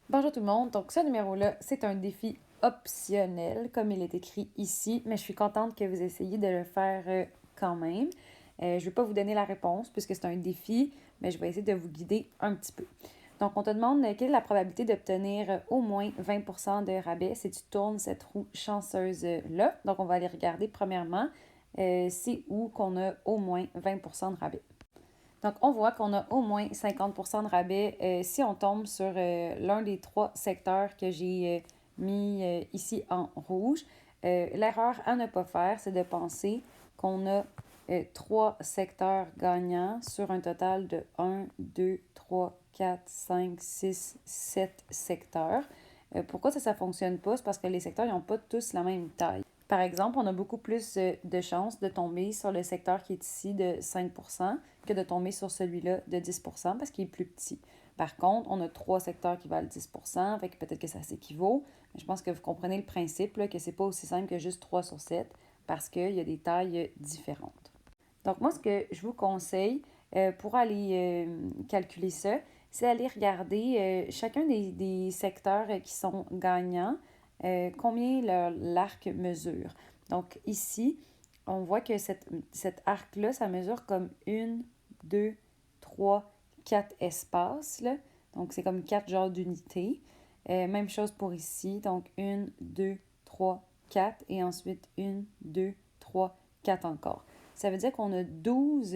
Bonjour tout le monde, donc ce numéro-là, c'est un défi optionnel, comme il est écrit ici, mais je suis contente que vous essayiez de le faire quand même. Je ne vais pas vous donner la réponse puisque c'est un défi, mais je vais essayer de vous guider un petit peu. Donc, on te demande quelle est la probabilité d'obtenir au moins 20% de rabais si tu tournes cette roue chanceuse-là. Donc, on va aller regarder premièrement, c'est où qu'on a au moins 20% de rabais. Donc, on voit qu'on a au moins 50% de rabais si on tombe sur l'un des trois secteurs que j'ai mis ici en rouge. L'erreur à ne pas faire, c'est de penser qu'on a trois secteurs gagnants sur un total de 1, 2, 3, 4, 5, 6, 7 secteurs. Pourquoi ça ne fonctionne pas? C'est parce que les secteurs n'ont pas tous la même taille. Par exemple, on a beaucoup plus de chances de tomber sur le secteur qui est ici de 5% que de tomber sur celui-là de 10% parce qu'il est plus petit. Par contre, on a trois secteurs qui valent 10%, fait que peut-être que ça s'équivaut. Mais je pense que vous comprenez le principe, là, que c'est pas aussi simple que juste 3 sur 7 parce qu'il y a des tailles différentes. Donc, moi, ce que je vous conseille pour aller calculer ça, c'est aller regarder chacun des secteurs qui sont gagnants, combien l'arc mesure. Donc, ici, on voit que cet arc-là, ça mesure comme une, deux, trois, quatre espaces, là. Donc, c'est comme quatre genres d'unités. Même chose pour ici. Donc, une, deux, trois, quatre. Et ensuite, une, deux, trois, quatre encore. Ça veut dire qu'on a 12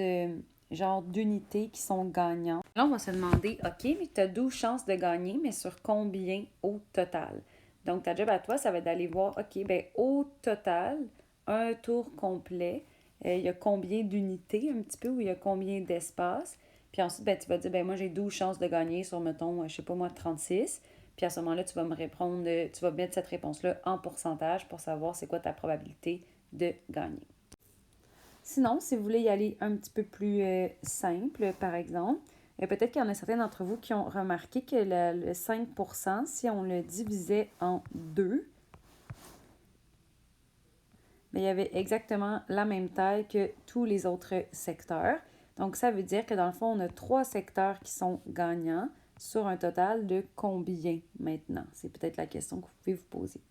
genres d'unités qui sont gagnantes. Là, on va se demander, OK, mais tu as 12 chances de gagner, mais sur combien au total? Donc, ta job à toi, ça va être d'aller voir, OK, ben au total, un tour complet, il y a combien d'unités un petit peu, ou il y a combien d'espace. Puis ensuite, ben, tu vas dire, ben moi, j'ai 12 chances de gagner sur, mettons, je sais pas moi, 36. Puis à ce moment-là, tu vas me répondre, tu vas mettre cette réponse-là en pourcentage pour savoir c'est quoi ta probabilité de gagner. Sinon, si vous voulez y aller un petit peu plus simple, par exemple, peut-être qu'il y en a certains d'entre vous qui ont remarqué que le 5%, si on le divisait en deux, mais il y avait exactement la même taille que tous les autres secteurs. Donc, ça veut dire que dans le fond, on a trois secteurs qui sont gagnants sur un total de combien maintenant? C'est peut-être la question que vous pouvez vous poser.